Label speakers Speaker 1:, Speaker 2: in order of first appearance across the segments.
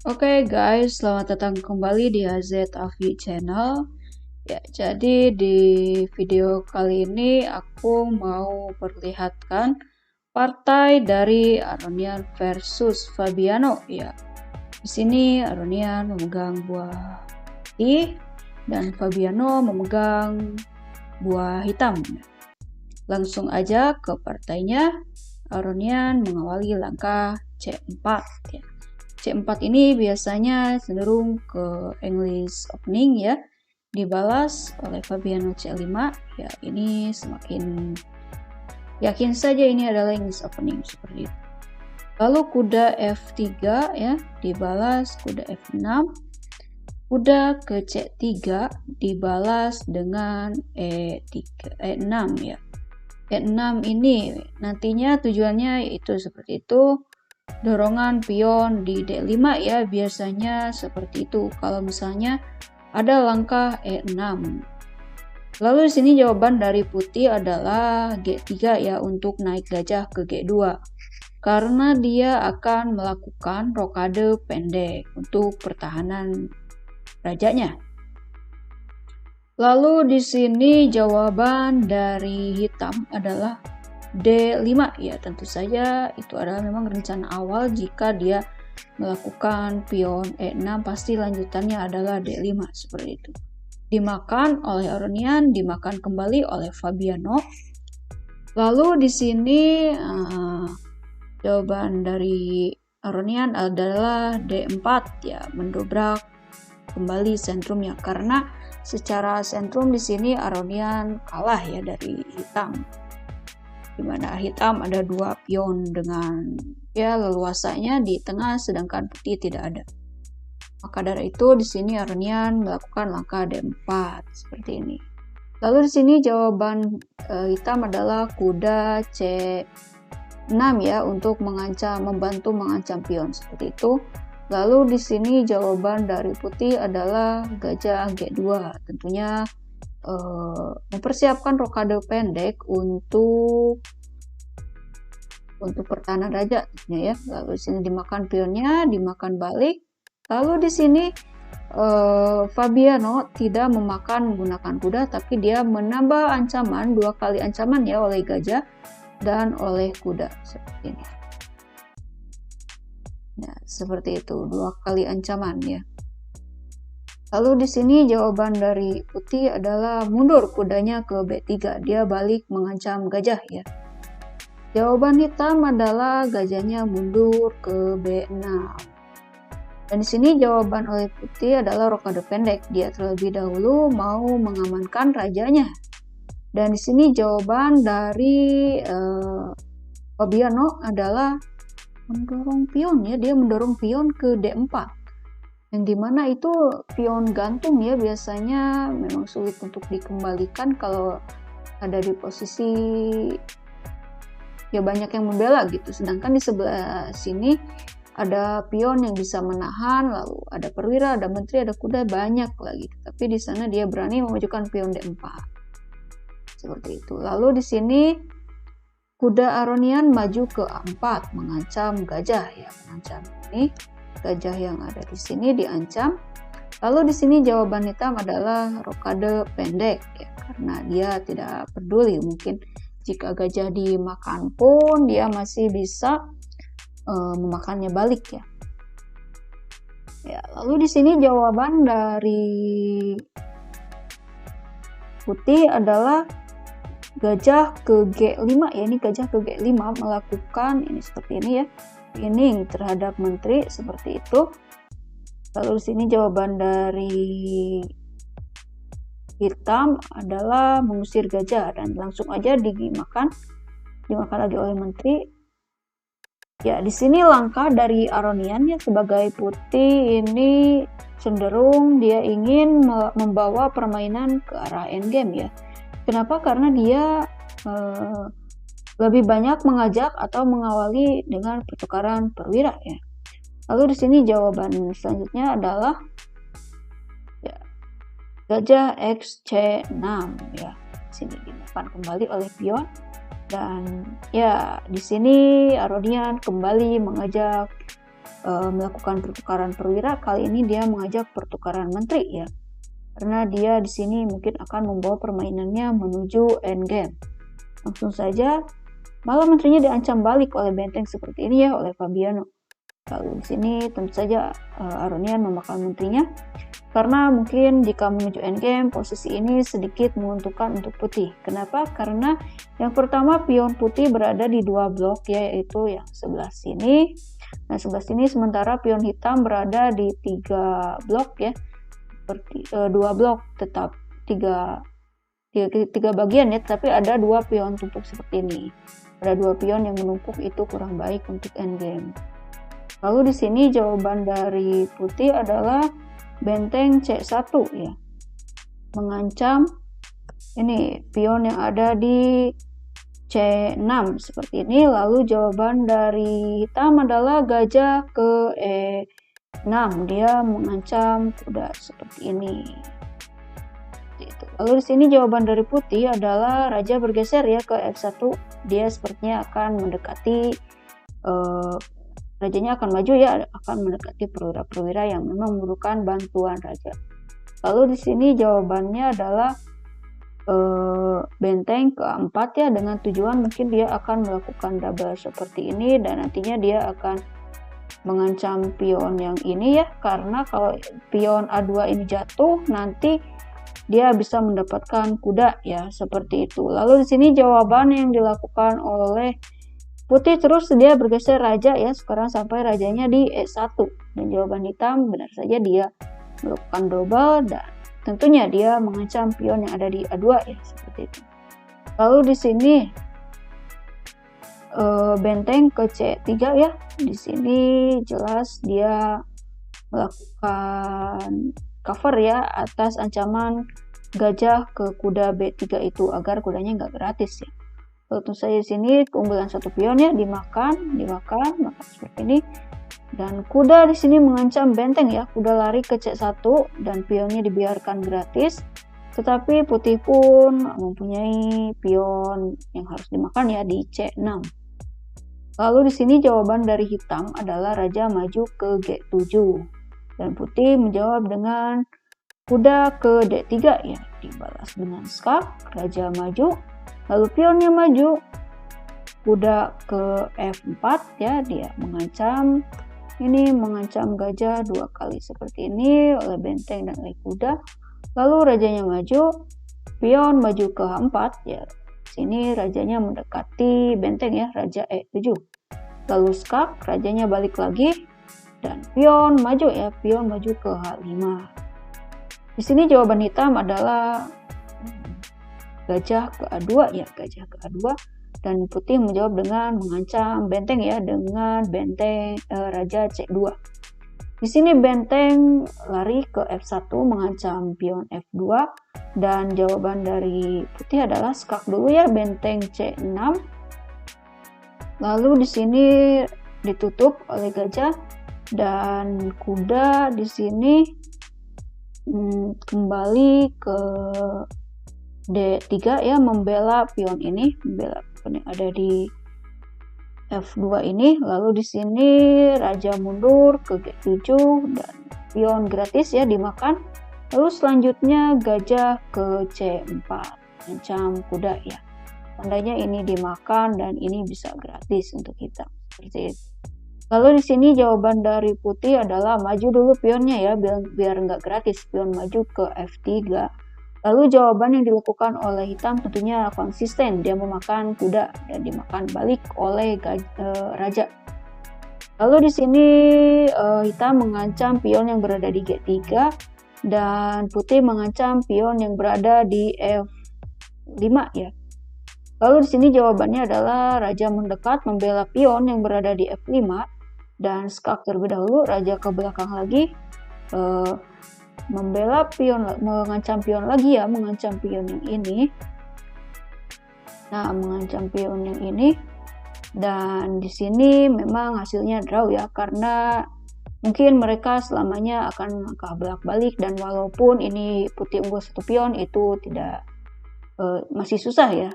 Speaker 1: Oke guys, selamat datang kembali di AZ Afi Channel. Ya, jadi di video kali ini aku mau perlihatkan partai dari Aronian versus Fabiano. Ya, di sini Aronian memegang buah putih dan Fabiano memegang buah hitam. Langsung aja ke partainya. Aronian mengawali langkah C4 ya. C4 ini biasanya cenderung ke English opening ya, dibalas oleh Fabiano C5 ya. Ini semakin yakin saja ini adalah English opening seperti itu. Lalu kuda F3 ya, dibalas kuda F6, kuda ke C3 dibalas dengan E6 ya. E6 ini nantinya tujuannya itu seperti itu, dorongan pion di D5 ya, biasanya seperti itu kalau misalnya ada langkah E6. Lalu di sini jawaban dari putih adalah G3 ya, untuk naik gajah ke G2 karena dia akan melakukan rokade pendek untuk pertahanan rajanya. Lalu di sini jawaban dari hitam adalah D5 ya, tentu saja itu adalah memang rencana awal. Jika dia melakukan pion E6 pasti lanjutannya adalah D5 seperti itu. Dimakan oleh Aronian, dimakan kembali oleh Fabiano. Lalu di sini jawaban dari Aronian adalah D4 ya, mendobrak kembali sentrumnya karena secara sentrum di sini Aronian kalah ya dari hitam, dimana hitam ada dua pion dengan ya leluasanya di tengah sedangkan putih tidak ada. Maka dari itu di sini Aronian melakukan langkah D4 seperti ini. Lalu di sini jawaban hitam adalah kuda C6 ya, untuk membantu mengancam pion seperti itu. Lalu di sini jawaban dari putih adalah gajah G2, tentunya mempersiapkan rokade pendek untuk pertahanan raja ya. Lalu di sini dimakan pionnya, dimakan balik. Lalu di sini Fabiano tidak menggunakan kuda, tapi dia menambah ancaman, 2 kali ancaman ya, oleh gajah dan oleh kuda seperti ini. Ya, seperti itu, 2 kali ancaman ya. Lalu di sini jawaban dari putih adalah mundur kudanya ke B3, dia balik mengancam gajah ya. Jawaban hitam adalah gajahnya mundur ke B6. Dan di sini jawaban oleh putih adalah rokade pendek, dia terlebih dahulu mau mengamankan rajanya. Dan di sini jawaban dari Fabiano adalah mendorong pion ya, dia mendorong pion ke D4, yang dimana itu pion gantung ya, biasanya memang sulit untuk dikembalikan kalau ada di posisi ya banyak yang membela gitu, sedangkan di sebelah sini ada pion yang bisa menahan, lalu ada perwira, ada menteri, ada kuda, banyak lagi, tapi di sana dia berani memajukan pion D4 seperti itu. Lalu di sini kuda Aronian maju ke A4 mengancam gajah ya, mengancam ini gajah yang ada di sini diancam. Lalu di sini jawaban hitam adalah rokade pendek ya, karena dia tidak peduli, mungkin jika gajah dimakan pun dia masih bisa memakannya balik ya. Ya, lalu di sini jawaban dari putih adalah gajah ke G5 ya, ini gajah ke G5 melakukan ini seperti ini ya, pinning terhadap menteri seperti itu. Lalu di sini jawaban dari hitam adalah mengusir gajah dan langsung aja dimakan lagi oleh menteri. Ya, di sini langkah dari Aronian ya sebagai putih ini cenderung dia ingin membawa permainan ke arah endgame ya. Kenapa? Karena dia lebih banyak mengajak atau mengawali dengan pertukaran perwira ya. Lalu di sini jawaban selanjutnya adalah ya, gajah X C6 ya. Di sini dimakan kembali oleh pion dan ya di sini Aronian kembali mengajak melakukan pertukaran perwira. Kali ini dia mengajak pertukaran menteri ya, karena dia di sini mungkin akan membawa permainannya menuju endgame. Langsung saja, malah menterinya diancam balik oleh benteng seperti ini ya, oleh Fabiano. Lalu di sini tentu saja Aronian memakan menterinya, karena mungkin jika menuju endgame posisi ini sedikit menguntungkan untuk putih. Kenapa? Karena yang pertama pion putih berada di 2 blok ya, yaitu yang sebelah sini dan sebelah sini, sementara pion hitam berada di 3 blok ya, seperti 2 blok, tetap tiga bagian ya, tapi ada 2 pion tumpuk seperti ini. Ada 2 pion yang menumpuk, itu kurang baik untuk endgame. Lalu di sini jawaban dari putih adalah benteng C1 ya, mengancam ini pion yang ada di C6 seperti ini. Lalu jawaban dari hitam adalah gajah ke E6, dia mengancam kuda seperti ini. Lalu di sini jawaban dari putih adalah raja bergeser ya ke F1, dia sepertinya akan mendekati rajanya akan maju ya, akan mendekati perwira-perwira yang memang memerlukan bantuan raja. Lalu di sini jawabannya adalah benteng keempat ya, dengan tujuan mungkin dia akan melakukan double seperti ini, dan nantinya dia akan mengancam pion yang ini ya, karena kalau pion A2 ini jatuh nanti dia bisa mendapatkan kuda ya, seperti itu. Lalu di sini jawaban yang dilakukan oleh putih, terus dia bergeser raja ya, sekarang sampai rajanya di E1, dan jawaban hitam benar saja dia melakukan double, dan tentunya dia mengancam pion yang ada di A2 ya, seperti itu. Lalu di sini benteng ke C3 ya, di sini jelas dia melakukan cover ya atas ancaman gajah ke kuda B3 itu, agar kudanya nggak gratis ya. Tentu saja di sini keunggulan satu pion ya, dimakan seperti ini, dan kuda di sini mengancam benteng ya, kuda lari ke C1 dan pionnya dibiarkan gratis. Tetapi putih pun mempunyai pion yang harus dimakan ya di C6. Lalu di sini jawaban dari hitam adalah raja maju ke G7, dan putih menjawab dengan kuda ke D3 ya, dibalas dengan skak, raja maju, lalu pionnya maju, kuda ke F4 ya, dia mengancam gajah 2 kali seperti ini oleh benteng dan oleh kuda. Lalu rajanya maju, pion maju ke H4 ya, sini rajanya mendekati benteng ya, raja E7. Lalu skak, rajanya balik lagi, dan pion maju ya, pion maju ke H5. Di sini jawaban hitam adalah gajah ke A2 ya, gajah ke A2, dan putih menjawab dengan mengancam benteng ya, dengan benteng raja C2. Di sini benteng lari ke F1 mengancam pion F2, dan jawaban dari putih adalah skak dulu ya, benteng C6. Lalu di sini ditutup oleh gajah, dan kuda di sini kembali ke D3 ya, membela pion ini, membela pion yang ada di F2 ini. Lalu di sini raja mundur ke G7 dan pion gratis ya, dimakan. Lalu selanjutnya gajah ke C4, ancam kuda ya. Tandanya ini dimakan dan ini bisa gratis untuk kita, seperti itu. Lalu di sini jawaban dari putih adalah maju dulu pionnya ya, biar nggak gratis, pion maju ke F3. Lalu jawaban yang dilakukan oleh hitam tentunya konsisten, dia memakan kuda dan dimakan balik oleh raja. Lalu di sini hitam mengancam pion yang berada di G3, dan putih mengancam pion yang berada di F5 ya. Lalu di sini jawabannya adalah raja mendekat membela pion yang berada di F5, dan skak terlebih dahulu, raja ke belakang lagi, membela pion, mengancam pion lagi ya, mengancam pion yang ini. Nah, mengancam pion yang ini, dan di sini memang hasilnya draw ya, karena mungkin mereka selamanya akan bolak-balik, dan walaupun ini putih unggul 1 pion, itu tidak masih susah ya.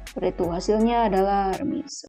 Speaker 1: Seperti itu, hasilnya adalah remis.